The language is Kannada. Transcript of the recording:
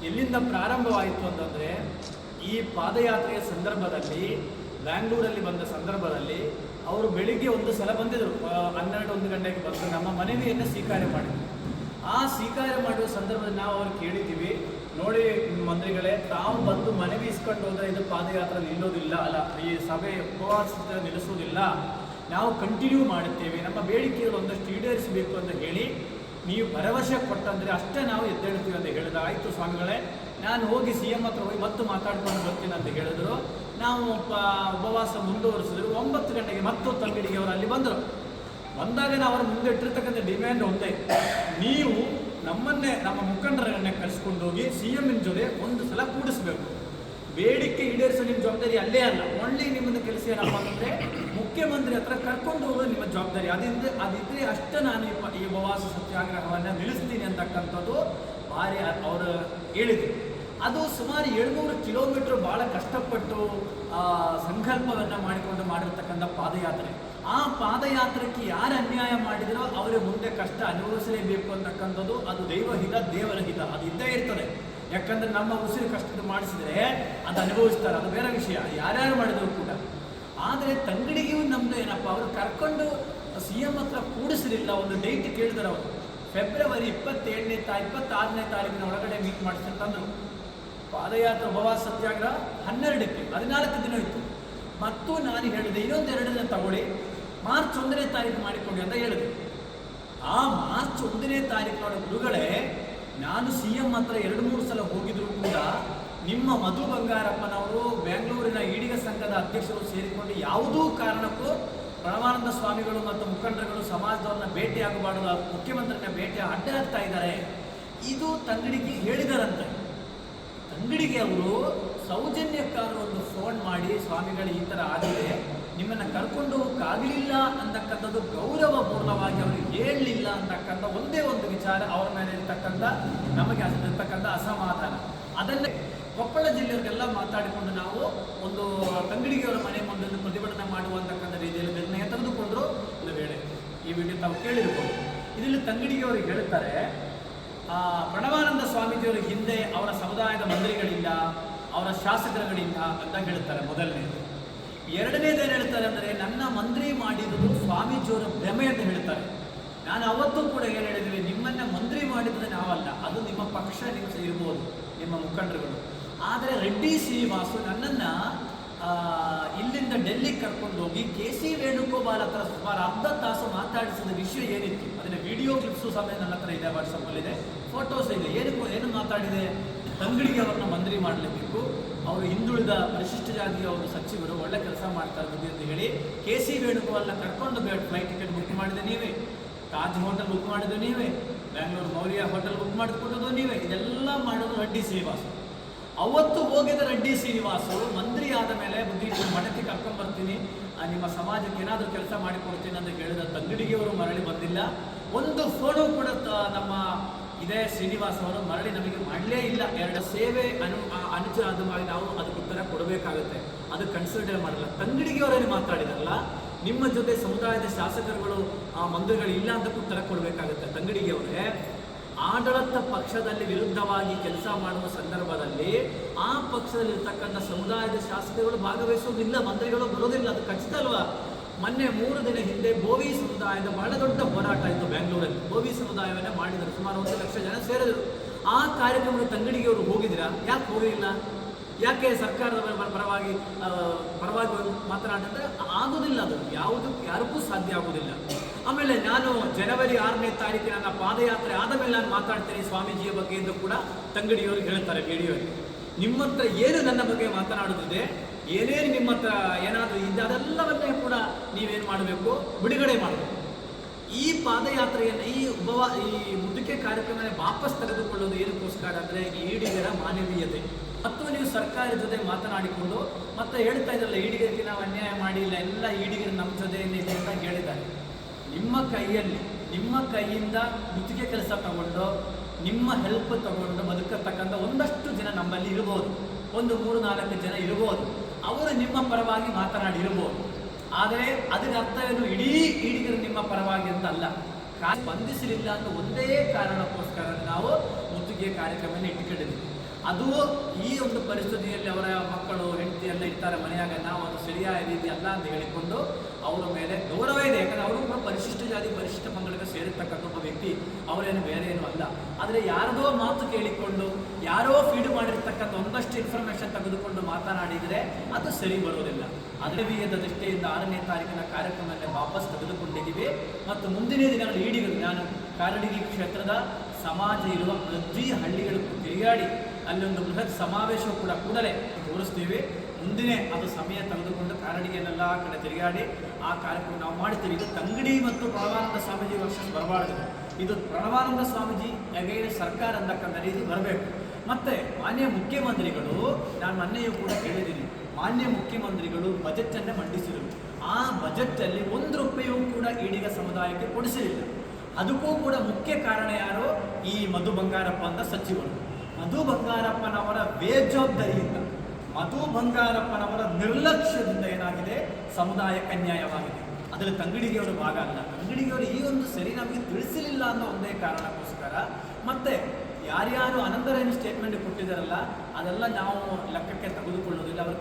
ಎಲ್ಲಿಂದ ಪ್ರಾರಂಭವಾಯಿತು ಅಂತಂದರೆ, ಈ ಪಾದಯಾತ್ರೆಯ ಸಂದರ್ಭದಲ್ಲಿ ಬ್ಯಾಂಗ್ಳೂರಲ್ಲಿ ಬಂದ ಸಂದರ್ಭದಲ್ಲಿ ಅವರು ಬೆಳಿಗ್ಗೆ ಒಂದು ಸಲ ಬಂದಿದ್ದರು, 12-1 ಗಂಟೆಗೆ ಬಂದು ನಮ್ಮ ಮನವಿಯನ್ನು ಸ್ವೀಕಾರ ಮಾಡಿದರು. ಆ ಸ್ವೀಕಾರ ಮಾಡುವ ಸಂದರ್ಭದಲ್ಲಿ ನಾವು ಅವ್ರು ಕೇಳಿದ್ದೀವಿ, ನೋಡಿ ಮಂತ್ರಿಗಳೇ, ತಾವು ಬಂದು ಮನವಿ ಇಸ್ಕೊಂಡು ಹೋದರೆ ಇದು ಪಾದಯಾತ್ರೆ ನಿಲ್ಲೋದಿಲ್ಲ, ಅಲ್ಲ ಈ ಸಭೆ ಉಪವಾಸ ನಿಲ್ಲಿಸೋದಿಲ್ಲ, ನಾವು ಕಂಟಿನ್ಯೂ ಮಾಡುತ್ತೇವೆ, ನಮ್ಮ ಬೇಡಿಕೆಗಳು ಒಂದಷ್ಟು ಈಡೇರಿಸಬೇಕು ಅಂತ ಹೇಳಿ ನೀವು ಭರವಸೆ ಕೊಟ್ಟಂದರೆ ಅಷ್ಟೇ ನಾವು ಎದ್ದೇಳ್ತೀವಿ ಅಂತ ಹೇಳಿದ. ಆಯಿತು ಸ್ವಾಮಿಗಳೇ, ನಾನು ಹೋಗಿ ಸಿ ಎಂ ಹತ್ರ ಹೋಗಿ ಮತ್ತೆ ಮಾತಾಡ್ಕೊಂಡು ಬರ್ತೀನಿ ಅಂತ ಹೇಳಿದ್ರು. ನಾವು ಉಪವಾಸ ಮುಂದುವರಿಸಿದ್ರು. 9 ಗಂಟೆಗೆ ಮತ್ತು ತಂಗಡಿಗೆ ಅವರು ಅಲ್ಲಿ ಬಂದರು. ಬಂದಾಗ ನಾವು ಅವ್ರ ಮುಂದೆ ಇಟ್ಟಿರ್ತಕ್ಕಂಥ ಡಿಮ್ಯಾಂಡ್ ಒಂದೇ, ನೀವು ನಮ್ಮನ್ನೇ ನಮ್ಮ ಮುಖಂಡರನ್ನೇ ಕರೆಸ್ಕೊಂಡು ಹೋಗಿ ಸಿ ಎಮ್ಮಿನ ಜೊತೆ ಒಂದು ಸಲ ಕೂಡಿಸ್ಬೇಕು. ಬೇಡಿಕೆ ಈಡೇರಿಸೋ ನಿಮ್ಮ ಜವಾಬ್ದಾರಿ ಅಲ್ಲೇ ಅಲ್ಲ, ಒಳ್ಳೆ ನಿಮ್ಮನ್ನು ಕೆಲಸ ಏನಪ್ಪ ಅಂತಂದರೆ ಮುಖ್ಯಮಂತ್ರಿ ಹತ್ರ ಕರ್ಕೊಂಡು ಹೋಗೋದು ನಿಮ್ಮ ಜವಾಬ್ದಾರಿ. ಅದಿದ್ರೆ ಅಷ್ಟೇ ನಾನು ಈ ಉಪವಾಸ ಸತ್ಯಾಗ್ರಹವನ್ನು ನಿಲ್ಲಿಸ್ತೀನಿ ಅಂತಕ್ಕಂಥದ್ದು ಭಾರಿ ಅವರು ಹೇಳಿದರು. ಅದು ಸುಮಾರು 700 ಕಿಲೋಮೀಟ್ರ್ ಭಾಳ ಕಷ್ಟಪಟ್ಟು ಸಂಕಲ್ಪವನ್ನು ಮಾಡಿರ್ತಕ್ಕಂಥ ಪಾದಯಾತ್ರೆ. ಆ ಪಾದಯಾತ್ರೆಗೆ ಯಾರು ಅನ್ಯಾಯ ಮಾಡಿದರೋ ಅವರ ಮುಂದೆ ಕಷ್ಟ ಅನುಭವಿಸಲೇಬೇಕು ಅಂತಕ್ಕಂಥದ್ದು ಅದು ದೈವಹಿತ, ದೇವರ ಹಿತ, ಅದು ಇದ್ದೇ ಇರ್ತದೆ. ಯಾಕಂದರೆ ನಮ್ಮ ಉಸಿರು ಕಷ್ಟದ ಮಾಡಿಸಿದರೆ ಅದು ಅನುಭವಿಸ್ತಾರೆ, ಅದು ಬೇರೆ ವಿಷಯ, ಯಾರ್ಯಾರು ಮಾಡಿದ್ರು ಕೂಡ. ಆದರೆ ತಂಗಡಿಗೂ ನಮ್ಮದು ಏನಪ್ಪ, ಅವರು ಕರ್ಕೊಂಡು ಸಿ ಎಂ ಹತ್ರ ಕೂಡಿಸಲಿಲ್ಲ. ಒಂದು ಡೇಟ್ ಕೇಳಿದ್ರು ಅವರು, ಫೆಬ್ರವರಿ 26ನೇ ತಾರೀಕಿನ ಒಳಗಡೆ ಮೀಟ್ ಮಾಡಿಸ್ತಂತಂದರು. ಪಾದಯಾತ್ರೆ ಉಪವಾಸ ಸತ್ಯಾಗ್ರಹ 12ಕ್ಕೆ 14 ದಿನ ಇತ್ತು. ಮತ್ತು ನಾನು ಹೇಳಿದೆ, ಇನ್ನೊಂದು 2 ದಿನ ತಗೊಳ್ಳಿ, ಮಾರ್ಚ್ 1ನೇ ತಾರೀಕು ಮಾಡಿಕೊಡಿ ಅಂತ ಹೇಳಿದೆ. ಆ ಮಾರ್ಚ್ 1ನೇ ತಾರೀಕಿನೊಳ ಗುರುಗಳೇ, ನಾನು ಸಿ ಎಂ ಹತ್ರ 2-3 ಸಲ ಹೋಗಿದ್ರು ಕೂಡ ನಿಮ್ಮ ಮಧು ಬಂಗಾರಪ್ಪನವರು ಬೆಂಗಳೂರಿನ ಈಡಿಗ ಸಂಘದ ಅಧ್ಯಕ್ಷರು ಸೇರಿಕೊಂಡು ಯಾವುದೂ ಕಾರಣಕ್ಕೂ ಪರಮಾನಂದ ಸ್ವಾಮಿಗಳು ಮತ್ತು ಮುಖಂಡರುಗಳು ಸಮಾಜದವ್ರನ್ನ ಭೇಟಿಯಾಗಬಾರ್ದು, ಮುಖ್ಯಮಂತ್ರಿನ ಭೇಟಿ ಅಡ್ಡಾಡ್ತಾ ಇದ್ದಾರೆ, ಇದು ತಂಗಡಿಗೆ ಹೇಳಿದಾರಂತೆ. ತಂಗಡಿಗೆ ಅವರು ಸೌಜನ್ಯಕ್ಕಾದರೂ ಒಂದು ಫೋನ್ ಮಾಡಿ, ಸ್ವಾಮಿಗಳು ಈ ಥರ ಆಗಿದೆ, ನಿಮ್ಮನ್ನು ಕರ್ಕೊಂಡು ಹೋಗೋಕ್ಕಾಗಲಿಲ್ಲ ಅಂತಕ್ಕಂಥದ್ದು ಗೌರವಪೂರ್ಣವಾಗಿ ಅವರು ಹೇಳಲಿಲ್ಲ ಅಂತಕ್ಕಂಥ ಒಂದೇ ಒಂದು ವಿಚಾರ ಅವರ ಮೇಲೆ ಇರ್ತಕ್ಕಂಥ ನಮಗೆ ಇರ್ತಕ್ಕಂಥ ಅಸಮಾಧಾನ. ಅದನ್ನೇ ಕೊಪ್ಪಳ ಜಿಲ್ಲೆಯವರಿಗೆಲ್ಲ ಮಾತಾಡಿಕೊಂಡು ನಾವು ಒಂದು ತಂಗಡಿಗೆಯವರ ಮನೆ ಮುಂದೆ ಪ್ರತಿಭಟನೆ ಮಾಡುವಂತಕ್ಕಂಥ ರೀತಿಯಲ್ಲಿ ನಿರ್ಣಯ ತೆಗೆದುಕೊಂಡ್ರು. ಒಂದು ವೇಳೆ ಈ ವಿಡಿಯೋ ತಾವು ಕೇಳಿರ್ಬೋದು. ಇದರಲ್ಲಿ ತಂಗಡಿಗೆಯವರಿಗೆ ಹೇಳ್ತಾರೆ, ಪ್ರಣವಾನಂದ ಸ್ವಾಮೀಜಿಯವರ ಹಿಂದೆ ಅವರ ಸಮುದಾಯದ ಮಂತ್ರಿಗಳಿಂದ, ಅವರ ಶಾಸಕರುಗಳಿಂದ ಅಂತ ಹೇಳ್ತಾರೆ ಮೊದಲನೇದು. ಎರಡನೇದೇನು ಹೇಳ್ತಾರೆ ಅಂದರೆ, ನನ್ನ ಮಂತ್ರಿ ಮಾಡಿರುವುದು ಸ್ವಾಮೀಜಿಯವರ ಭ್ರಮೆ ಅಂತ ಹೇಳ್ತಾರೆ. ನಾನು ಅವತ್ತೂ ಕೂಡ ಏನು ಹೇಳಿದ್ವಿ, ನಿಮ್ಮನ್ನು ಮಂತ್ರಿ ಮಾಡಿದ್ರೆ ನಾವಲ್ಲ, ಅದು ನಿಮ್ಮ ಪಕ್ಷ ನಿಮ್ಮ ಇರ್ಬೋದು, ನಿಮ್ಮ ಮುಖಂಡರುಗಳು. ಆದರೆ ರೆಡ್ಡಿ ಶ್ರೀನಿವಾಸು ನನ್ನನ್ನು ಇಲ್ಲಿಂದ ಡೆಲ್ಲಿಗೆ ಕರ್ಕೊಂಡು ಹೋಗಿ ಕೆ ಸಿ ವೇಣುಗೋಪಾಲ್ ಹತ್ರ ಸುಮಾರು ಅರ್ಧ ತಾಸು ಮಾತಾಡಿಸಿದ ವಿಷಯ ಏನಿತ್ತು, ಅದನ್ನ ವಿಡಿಯೋ ಕ್ಲಿಪ್ಸು ಸಮೇತ ನನ್ನ ಹತ್ರ ಇದೆ, ವಾಟ್ಸಪ್ಪಲ್ಲಿದೆ, ಫೋಟೋಸ್ ಇದೆ. ಏನು ಮಾತಾಡಿದೆ, ತಂಗಡಿಗೆ ಅವ್ರನ್ನ ಮಂತ್ರಿ ಮಾಡಲೇಬೇಕು, ಅವರು ಹಿಂದುಳಿದ ಪರಿಶಿಷ್ಟ ಜಾತಿಯ ಅವರು ಸಚಿವರು, ಒಳ್ಳೆ ಕೆಲಸ ಮಾಡ್ತಾ ಇರೋದು ಅಂತ ಹೇಳಿ ಕೆ ಸಿ ವೇಣುಗೋಪಾಲ್ನ ಕರ್ಕೊಂಡು ಫ್ಲೈಟ್ ಟಿಕೆಟ್ ಬುಕ್ ಮಾಡಿದೆ ನೀವೇ, ತಾಜ್ ಹೋಟೆಲ್ ಬುಕ್ ಮಾಡಿದ್ದು ನೀವೇ, ಬ್ಯಾಂಗ್ಳೂರು ಮೌರ್ಯ ಹೋಟೆಲ್ ಬುಕ್ ಮಾಡಿಕೊಡೋದು ನೀವೇ, ಇದೆಲ್ಲ ಮಾಡೋದು ರೆಡ್ಡಿ ಶ್ರೀನಿವಾಸು. ಅವತ್ತು ಹೋಗಿದ್ದ ರೆಡ್ಡಿ ಶ್ರೀನಿವಾಸು ಮಂತ್ರಿ ಆದ ಮೇಲೆ ಬುದ್ಧಿ ಮಠಕ್ಕೆ ಕರ್ಕೊಂಡ್ಬರ್ತೀನಿ, ನಿಮ್ಮ ಸಮಾಜಕ್ಕೆ ಏನಾದರೂ ಕೆಲಸ ಮಾಡಿಕೊಡ್ತೀನಿ ಅಂತ ಹೇಳಿದ ತಂಗಡಿಗೆಯವರು ಮರಳಿ ಬಂದಿಲ್ಲ. ಒಂದು ಫೋಟೋ ಕೂಡ ನಮ್ಮ ಇದೇ ಶ್ರೀನಿವಾಸ್ ಅವರು ಮರಳಿ ನಮಗೆ ಮಾಡಲೇ ಇಲ್ಲ. 2 ಸೇವೆ ಅನುಚಾರವಾಗಿ ನಾವು ಅದಕ್ಕೆ ಉತ್ತರ ಕೊಡಬೇಕಾಗುತ್ತೆ, ಅದು ಕನ್ಸಿಡರ್ ಮಾಡಲ್ಲ. ತಂಗಡಿಗೆಯವರೇನು ಮಾತಾಡಿದಾರಲ್ಲ, ನಿಮ್ಮ ಜೊತೆ ಸಮುದಾಯದ ಶಾಸಕರುಗಳು ಮಂತ್ರಿಗಳು ಇಲ್ಲ ಅಂತ ಉತ್ತರ ಕೊಡಬೇಕಾಗುತ್ತೆ. ತಂಗಡಿಗೆಯವರೇ ಆಡಳಿತ ಪಕ್ಷದಲ್ಲಿ ವಿರುದ್ಧವಾಗಿ ಕೆಲಸ ಮಾಡುವ ಸಂದರ್ಭದಲ್ಲಿ ಆ ಪಕ್ಷದಲ್ಲಿರ್ತಕ್ಕಂಥ ಸಮುದಾಯದ ಶಾಸಕರುಗಳು ಭಾಗವಹಿಸೋದಿಲ್ಲ, ಮಂತ್ರಿಗಳು ಬರೋದಿಲ್ಲ, ಅದು ಖಚಿತ ಅಲ್ವಾ? ಮೊನ್ನೆ 3 ದಿನ ಹಿಂದೆ ಬೋವಿ ಸಮುದಾಯದ ಬಹಳ ದೊಡ್ಡ ಹೋರಾಟ ಇತ್ತು ಬೆಂಗಳೂರಲ್ಲಿ. ಬೋವಿ ಸಮುದಾಯವನ್ನು ಮಾಡಿದರು, ಸುಮಾರು 1 ಲಕ್ಷ ಜನ ಸೇರಿದರು. ಆ ಕಾರ್ಯಕ್ರಮಕ್ಕೆ ತಂಗಡಿಗೆಯವರು ಹೋಗಿದ್ದೀರಾ? ಯಾಕೆ ಹೋಗಿಲ್ಲ? ಯಾಕೆ ಸರ್ಕಾರದ ಪರವಾಗಿ ಮಾತನಾಡಿದ್ರೆ ಆಗೋದಿಲ್ಲ, ಅದು ಯಾರಿಗೂ ಸಾಧ್ಯ ಆಗೋದಿಲ್ಲ. ಆಮೇಲೆ ನಾನು ಜನವರಿ 6ನೇ ತಾರೀಕಿನ ನನ್ನ ಪಾದಯಾತ್ರೆ ಆದ ಮೇಲೆ ನಾನು ಮಾತಾಡ್ತೇನೆ ಸ್ವಾಮೀಜಿಯ ಬಗ್ಗೆ ಎಂದು ಕೂಡ ತಂಗಡಿಯವರು ಹೇಳ್ತಾರೆ ವಿಡಿಯೋಲಿ. ನಿಮ್ಮ ಹತ್ರ ಏನು ನನ್ನ ಬಗ್ಗೆ ಮಾತನಾಡುತ್ತಿದೆ, ಏನೇನು ನಿಮ್ಮ ಹತ್ರ ಏನಾದರೂ ಇದೆ ಅದೆಲ್ಲವನ್ನೇ ಕೂಡ ನೀವೇನು ಮಾಡಬೇಕು, ಬಿಡುಗಡೆ ಮಾಡಬೇಕು. ಈ ಪಾದಯಾತ್ರೆಯನ್ನು ಈ ಮುದ್ದಿಕೆ ಕಾರ್ಯಕ್ರಮವನ್ನು ವಾಪಸ್ ತೆಗೆದುಕೊಳ್ಳೋದು ಏನಕ್ಕೋಸ್ಕರ ಅಂದರೆ ಈಡಿಗರ ಮಾನವೀಯತೆ. ಮತ್ತು ನೀವು ಸರ್ಕಾರದ ಜೊತೆ ಮಾತನಾಡಿಕೊಂಡು ಮತ್ತೆ ಹೇಳ್ತಾ ಇದ್ರಲ್ಲ, ಈಡಿಗರಿಗೆ ನಾವು ಅನ್ಯಾಯ ಮಾಡಿಲ್ಲ, ಎಲ್ಲ ಈಡಿಗರು ನಮ್ಮ ಜೊತೆಯಲ್ಲಿ ಇದೆ ಅಂತ ಹೇಳಿದ್ದಾರೆ. ನಿಮ್ಮ ಕೈಯಿಂದ ಮುತ್ತಿಗೆ ಕೆಲಸ ತಗೊಂಡು, ನಿಮ್ಮ ಹೆಲ್ಪ್ ತಗೊಂಡು ಬದುಕತಕ್ಕಂಥ ಒಂದಷ್ಟು ಜನ ನಮ್ಮಲ್ಲಿ ಇರ್ಬೋದು, ಒಂದು 3-4 ಜನ ಇರ್ಬೋದು, ಅವರು ನಿಮ್ಮ ಪರವಾಗಿ ಮಾತನಾಡಿರ್ಬೋದು. ಆದರೆ ಅದರ ಅರ್ಥ ಏನು, ಇಡೀ ಈಡಿಗರು ನಿಮ್ಮ ಪರವಾಗಿ ಅಂತ ಅಲ್ಲ. ಸ್ಪಂದಿಸಲಿಲ್ಲ ಅಂತ ಒಂದೇ ಕಾರಣಕ್ಕೋಸ್ಕರ ನಾವು ಮುತ್ತಿಗೆ ಕಾರ್ಯಕ್ರಮವನ್ನು ಇಟ್ಟುಕೊಂಡಿದ್ದೀವಿ. ಅದು ಈ ಒಂದು ಪರಿಸ್ಥಿತಿಯಲ್ಲಿ ಅವರ ಮಕ್ಕಳು ಹೆಂಡತಿ ಎಲ್ಲ ಇರ್ತಾರೆ ಮನೆಯಾಗ, ನಾವು ಅದು ಸರಿಯಾದ ರೀತಿ ಅಲ್ಲ ಅಂತ ಹೇಳಿಕೊಂಡು ಅವರ ಮೇಲೆ ಗೌರವ ಇದೆ. ಯಾಕಂದರೆ ಅವರು ಕೂಡ ಪರಿಶಿಷ್ಟ ಜಾತಿ ಪರಿಶಿಷ್ಟ ಪಂಗಡಕ್ಕೆ ಸೇರಿರ್ತಕ್ಕಂಥ ಒಬ್ಬ ವ್ಯಕ್ತಿ, ಅವರೇನು ಬೇರೆ ಏನು ಅಲ್ಲ. ಆದರೆ ಯಾರದೋ ಮಾತು ಕೇಳಿಕೊಂಡು ಯಾರೋ ಫೀಡ್ ಮಾಡಿರ್ತಕ್ಕಂಥ ಒಂದಷ್ಟು ಇನ್ಫಾರ್ಮೇಷನ್ ತೆಗೆದುಕೊಂಡು ಮಾತನಾಡಿದರೆ ಅದು ಸರಿ ಬರೋದಿಲ್ಲ. ಅಧೀವಿಯದ ದೃಷ್ಟಿಯಿಂದ 6ನೇ ತಾರೀಕಿನ ಕಾರ್ಯಕ್ರಮದಲ್ಲಿ ವಾಪಸ್ ತೆಗೆದುಕೊಂಡಿದ್ದೀವಿ ಮತ್ತು ಮುಂದಿನ ದಿನಗಳು ಈಡಿಗಳು ನಾನು ಕಾರಡಗಿ ಕ್ಷೇತ್ರದ ಸಮಾಜ ಇರುವ ಪ್ರತಿ ಹಳ್ಳಿಗಳಿಗೂ ತಿರುಗಾಡಿ ಅಲ್ಲೊಂದು ಬೃಹತ್ ಸಮಾವೇಶ ಕೂಡ ಕೂಡಲೇ ತೋರಿಸ್ತೀವಿ. ಮುಂದಿನ ಅದು ಸಮಯ ತೆಗೆದುಕೊಂಡು ಕಾರಡಿಗೆಲ್ಲ ಕಡೆ ತಿರುಗಾಡಿ ಆ ಕಾರ್ಯಕ್ರಮ ನಾವು ಮಾಡ್ತೀವಿ. ಇದು ತಂಗಡಿ ಮತ್ತು ಪ್ರಣವಾನಂದ ಸ್ವಾಮೀಜಿ ವರ್ಷ ಬರಬಾರ್ದು. ಇದು ಪ್ರಣವಾನಂದ ಸ್ವಾಮೀಜಿ ಹೇಗೆ ಸರ್ಕಾರ ಅಂತಕ್ಕಂಥ ರೀತಿ ಬರಬೇಕು. ಮತ್ತು ಮಾನ್ಯ ಮುಖ್ಯಮಂತ್ರಿಗಳು, ನಾನು ಮೊನ್ನೆಯೂ ಕೂಡ ಕೇಳಿದ್ದೀನಿ, ಮಾನ್ಯ ಮುಖ್ಯಮಂತ್ರಿಗಳು ಬಜೆಟನ್ನು ಮಂಡಿಸಿದರು. ಆ ಬಜೆಟಲ್ಲಿ 1 ರೂಪಾಯಿಯೂ ಕೂಡ ಈಡಿಗ ಸಮುದಾಯಕ್ಕೆ ಕೊಡಿಸಲಿಲ್ಲ. ಅದಕ್ಕೂ ಕೂಡ ಮುಖ್ಯ ಕಾರಣ ಯಾರು? ಈ ಮಧು ಬಂಗಾರಪ್ಪ ಅಂತ ಸಚಿವರು. ಮಧು ಬಂಗಾರಪ್ಪನವರ ಬೇಜವಾಬ್ದಾರಿಯಿಂದ, ಮಧು ಬಂಗಾರಪ್ಪನವರ ನಿರ್ಲಕ್ಷ್ಯದಿಂದ ಏನಾಗಿದೆ, ಸಮುದಾಯಕ್ಕೆ ಅನ್ಯಾಯವಾಗಿದೆ. ಅದರಲ್ಲಿ ತಂಗಡಿಗೆಯವರು ಭಾಗ ಅಲ್ಲ. ತಂಗಡಿಗೆಯವರು ಈ ಒಂದು ಸರಿ ನಮಗೆ ತಿಳಿಸಲಿಲ್ಲ ಅನ್ನೋ ಒಂದೇ ಕಾರಣಕ್ಕೋಸ್ಕರ, ಮತ್ತು ಯಾರ್ಯಾರು ಅನಂತರ ಏನು ಸ್ಟೇಟ್ಮೆಂಟ್ ಕೊಟ್ಟಿದ್ದಾರಲ್ಲ ಅದೆಲ್ಲ ನಾವು ಲೆಕ್ಕಕ್ಕೆ ತೆಗೆದುಕೊಳ್ಳೋದಿಲ್ಲ. ಅವರು